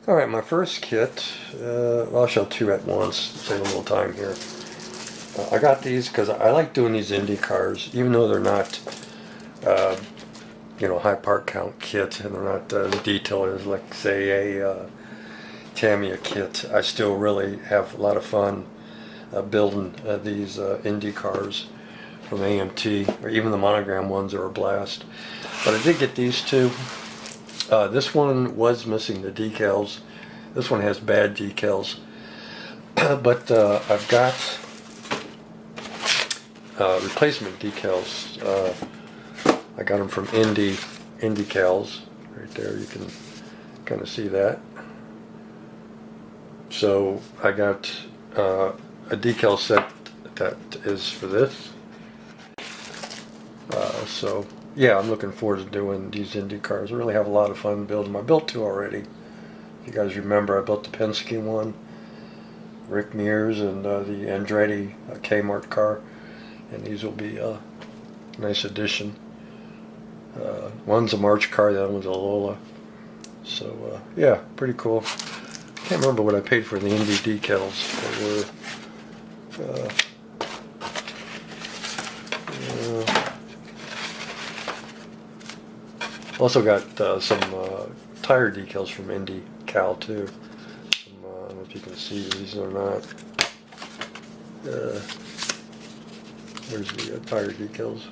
Alright, my first kit, well, I'll show two at once, save a little time here. I got these because I like doing these Indy cars, even though they're not, high part count kit, and they're not as detailed as, like, say, a Tamiya kit. I still really have a lot of fun building these Indy cars from AMT, or even the monogram ones are a blast. But I did get these two. This one was missing the decals. This one has bad decals. But I've got replacement decals. I got them from Indycals. Right there, you can kind of see that. So I got a decal set that is for this. So yeah, I'm looking forward to doing these Indy cars. I really have a lot of fun building them. I built two already. If you guys remember, I built the Penske one, Rick Mears, and the Andretti Kmart car. And these will be a nice addition. One's a March car, the other one's a Lola. So yeah, pretty cool. Can't remember what I paid for the Indy decals. They were also got some tire decals from Indycal too. I don't know if you can see these or not. There's the tire decals.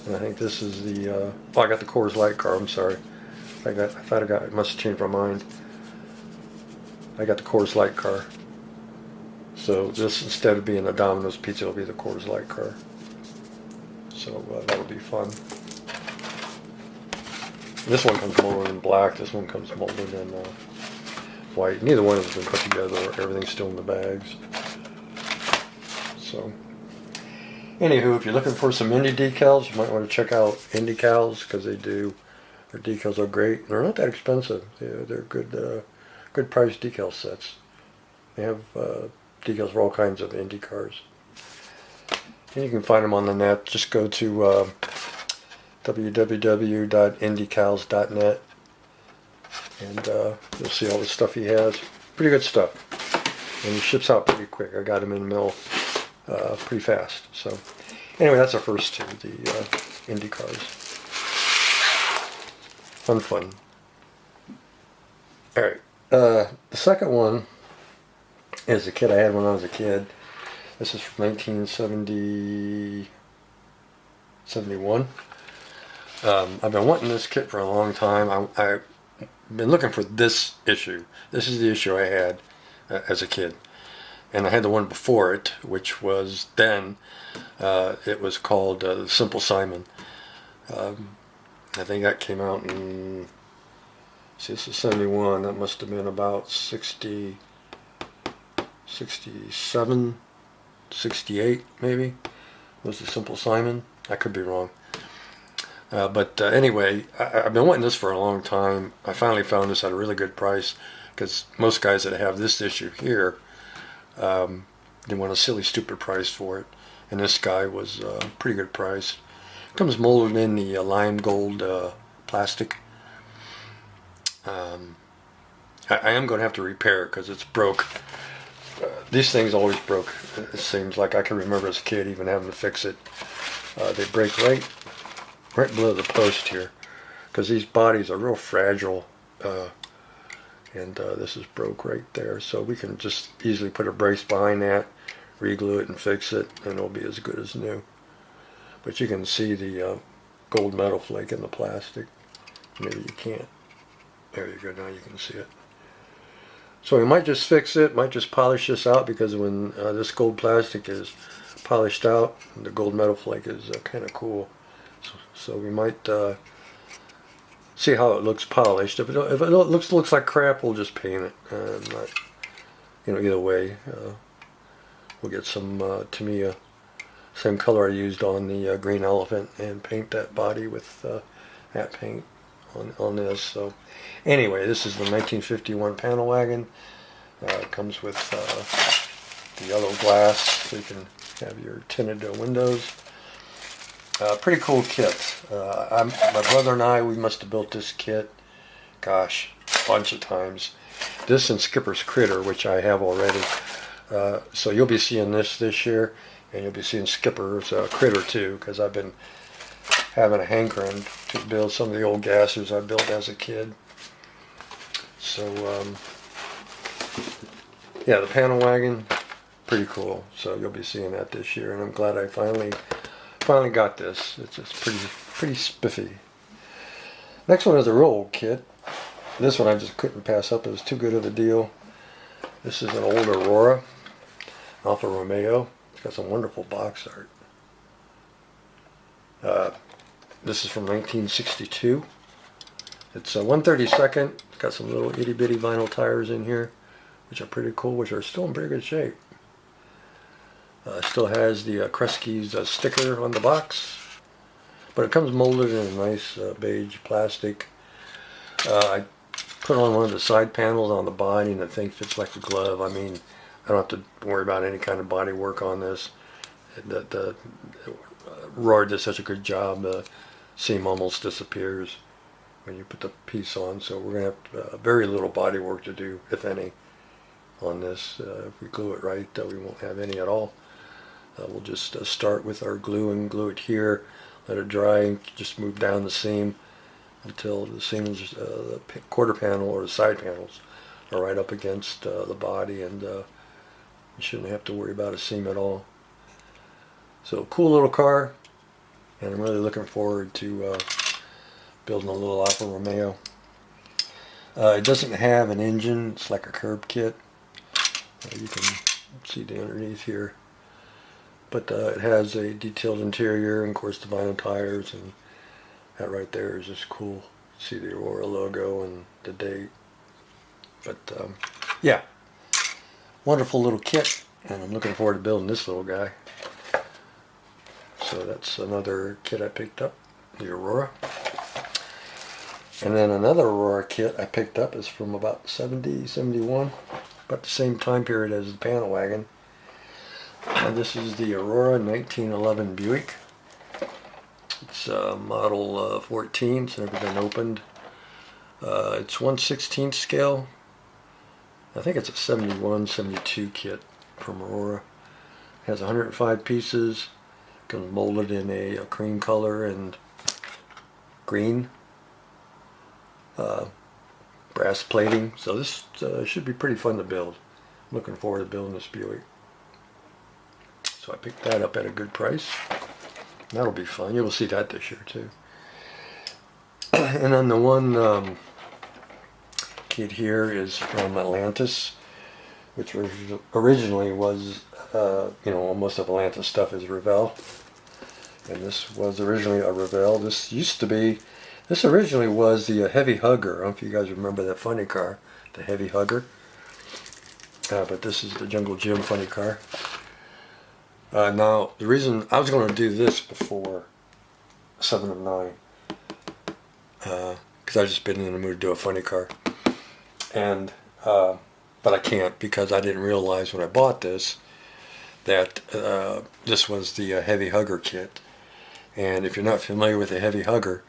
And I think this is the, I got the Coors Light car, I'm sorry. I must have changed my mind. I got the Coors Light car. So this, instead of being a Domino's Pizza, it'll be the Coors Light car. So that'll be fun. This one comes molded in black, this one comes molded in white. Neither one has been put together, everything's still in the bags. So, anywho, if you're looking for some Indy decals, you might want to check out Indycals, because their decals are great. They're not that expensive. They're good price decal sets. They have decals for all kinds of Indy cars. And you can find them on the net. Just go to www.indycals.net, and you'll see all the stuff he has. Pretty good stuff, and he ships out pretty quick. I got him in the mill pretty fast. So anyway, that's our first two, the Indy cars. Fun. All right, the second one is a kit I had when I was a kid. This is from 1971. I've been wanting this kit for a long time. I've been looking for this issue. This is the issue I had as a kid. And I had the one before it, which was then, it was called Simple Simon. I think that came out in, this is 71, that must have been about 67, 68 maybe, was the Simple Simon. I could be wrong. But anyway, I've been wanting this for a long time. I finally found this at a really good price, because most guys that have this issue here, they want a silly, stupid price for it. And this guy was a pretty good price. It comes molded in the lime gold plastic. I am going to have to repair it because it's broke. These things always broke. It seems like I can remember as a kid even having to fix it. They break right below the post here, because these bodies are real fragile, and this is broke right there. So we can just easily put a brace behind that, re-glue it and fix it, and it'll be as good as new. But you can see the gold metal flake in the plastic. Maybe you can't. There you go, now you can see it. So we might just fix it, might just polish this out, because when this gold plastic is polished out, the gold metal flake is kind of cool. So we might see how it looks polished. If it looks like crap, we'll just paint it. Either way, we'll get some Tamiya, same color I used on the Green Elephant, and paint that body with that paint on this. So anyway, this is the 1951 panel wagon. It comes with the yellow glass, so you can have your tinted windows. Pretty cool kit. My brother and I, we must have built this kit, gosh, bunch of times. This and Skipper's Critter, which I have already. So you'll be seeing this year, and you'll be seeing Skipper's Critter too, because I've been having a hankering to build some of the old gassers I built as a kid. So yeah, the panel wagon, pretty cool. So you'll be seeing that this year, and I'm glad I finally got this. It's just pretty spiffy. Next one is a real old kit. This one I just couldn't pass up. It was too good of a deal. This is an old Aurora Alfa Romeo. It's got some wonderful box art. This is from 1962. It's a 132nd. It's got some little itty bitty vinyl tires in here, which are pretty cool, which are still in pretty good shape. Still has the Kresge's sticker on the box, but it comes molded in a nice beige plastic. I put on one of the side panels on the body, and the thing fits like a glove. I mean, I don't have to worry about any kind of body work on this. Roy did such a good job. The seam almost disappears when you put the piece on, so we're going to have very little body work to do, if any, on this. If we glue it right, we won't have any at all. We'll just start with our glue and glue it here, let it dry, and just move down the seam until the seams, the quarter panel or the side panels are right up against the body, and you shouldn't have to worry about a seam at all. So cool little car, and I'm really looking forward to building a little Alfa Romeo. It doesn't have an engine. It's like a curb kit. You can see the underneath here. But it has a detailed interior, and of course the vinyl tires, and that right there is just cool. See the Aurora logo and the date. But yeah, wonderful little kit, and I'm looking forward to building this little guy. So that's another kit I picked up, the Aurora. And then another Aurora kit I picked up is from about 70, 71, about the same time period as the panel wagon. This is the Aurora 1911 Buick. It's model 14. It's never been opened. It's 1/16 scale. I think it's a 71, 72 kit from Aurora. It has 105 pieces. Comes molded in a cream color and green. Brass plating. So this should be pretty fun to build. I'm looking forward to building this Buick. So I picked that up at a good price. That'll be fun. You'll see that this year too. And then the one kit here is from Atlantis, which originally was, most of Atlantis stuff is Revell. And this was originally a Revell. This originally was the Heavy Hugger. I don't know if you guys remember that funny car, the Heavy Hugger. But this is the Jungle Jim funny car. Now, the reason I was going to do this before 7 of 9, because I've just been in the mood to do a funny car, and but I can't, because I didn't realize when I bought this that this was the Heavy Hugger kit. And if you're not familiar with the Heavy Hugger,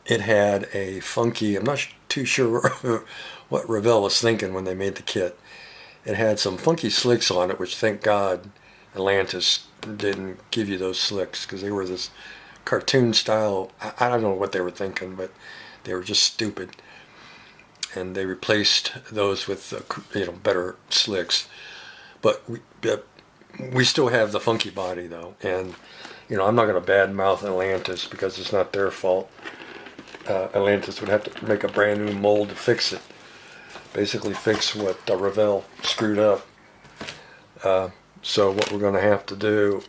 it had a funky, I'm not too sure what Revell was thinking when they made the kit. It had some funky slicks on it, which thank God Atlantis didn't give you those slicks, because they were this cartoon style. I don't know what they were thinking, but they were just stupid. And they replaced those with better slicks. But we still have the funky body though, and I'm not going to badmouth Atlantis because it's not their fault. Atlantis would have to make a brand new mold to fix it. Basically fix what Revell screwed up. So what we're going to have to do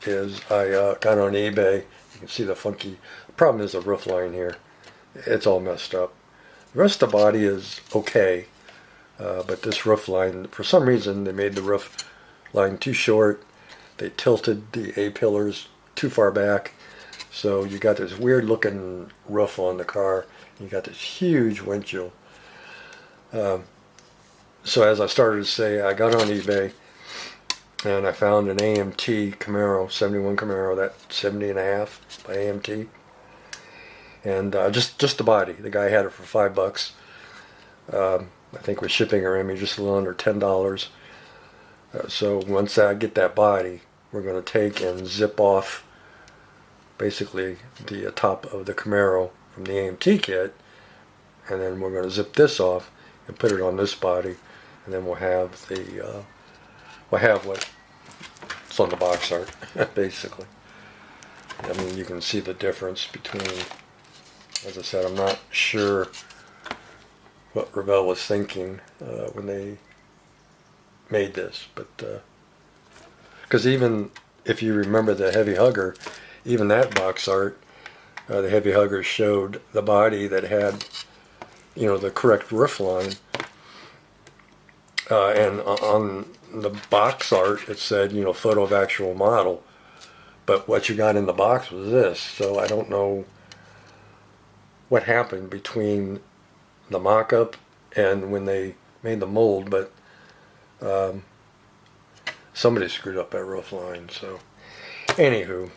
is I got on eBay. You can see the funky. The problem is the roof line here. It's all messed up. The rest of the body is okay, but this roof line, for some reason, they made the roof line too short. They tilted the A-pillars too far back, so you got this weird looking roof on the car. You got this huge windshield. So as I started to say, I got on eBay and I found an AMT Camaro, 71 Camaro, that 70 and a half by AMT. and just the body. The guy had it for $5. I think with shipping around me just a little under $10. So once I get that body, we're going to take and zip off basically the top of the Camaro from the AMT kit, and then we're going to zip this off and put it on this body, and then we'll have the what's on the box art basically. I mean, you can see the difference between, as I said, I'm not sure what Revell was thinking when they made this, but because even if you remember the Heavy Hugger, even that box art, the Heavy Hugger showed the body that had, the correct roof line, and on the box art it said, photo of actual model, but what you got in the box was this. So I don't know what happened between the mock-up and when they made the mold, but somebody screwed up that roof line. So anywho,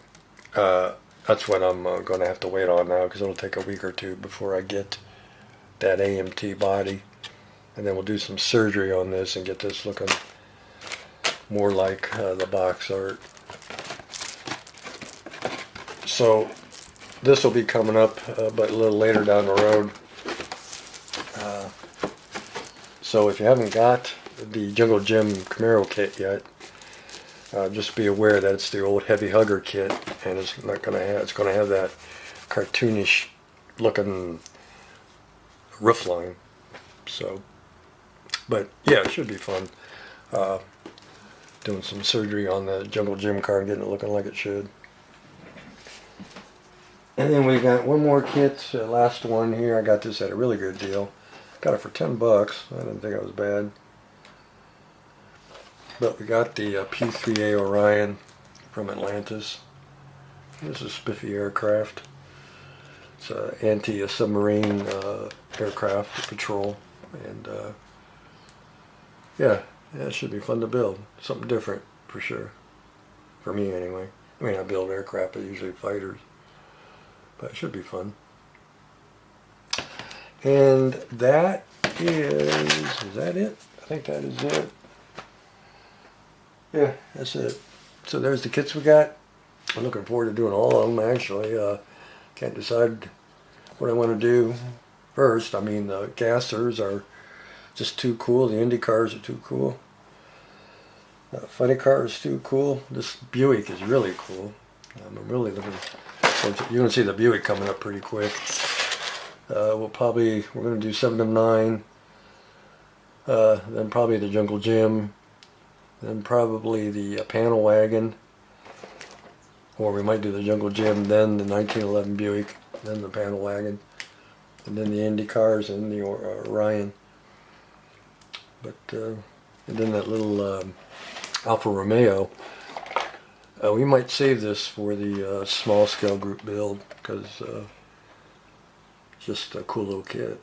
that's what I'm going to have to wait on now, because it'll take a week or two before I get that AMT body, and then we'll do some surgery on this and get this looking more like the box art. So this will be coming up, but a little later down the road. So if you haven't got the Jungle Jim Camaro kit yet, just be aware that it's the old Heavy Hugger kit, and it's going to have that cartoonish looking roof line. So, but yeah, it should be fun. Doing some surgery on the Jungle Jim car and getting it looking like it should. And then we got one more kit, last one here. I got this at a really good deal. Got it for $10. I didn't think it was bad. But we got the P-3A Orion from Atlantis. This is Spiffy aircraft. It's an anti-submarine aircraft patrol, and yeah, it should be fun to build. Something different for sure, for me anyway. I mean, I build aircraft, but usually fighters, but it should be fun. And that is that it? I think that is it. Yeah, that's it. So there's the kits we got. I'm looking forward to doing all of them, actually. Can't decide what I want to do first. I mean, the gassers are just too cool. The Indy cars are too cool. Funny car is too cool. This Buick is really cool. I'm really looking forward to, you're going to see the Buick coming up pretty quick. We're going to do 7 of 9. Then probably the Jungle Jim. Then probably the panel wagon, or we might do the Jungle Jim, then the 1911 Buick, then the panel wagon, and then the Indy cars and the Orion. But and then that little Alfa Romeo. We might save this for the small scale group build, because it's just a cool little kit.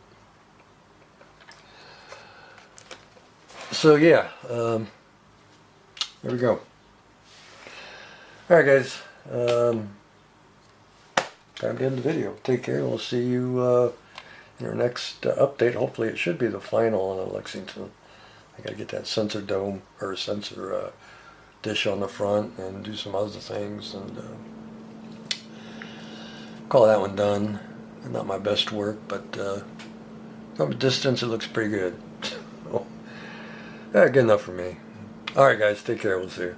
So yeah. There we go. Alright guys, time to end the video. Take care, we'll see you in our next update. Hopefully it should be the final on the Lexington. I gotta get that sensor dome, or sensor dish on the front, and do some other things, and call that one done. Not my best work, but from a distance it looks pretty good. So, good enough for me. Alright guys, take care, we'll see you.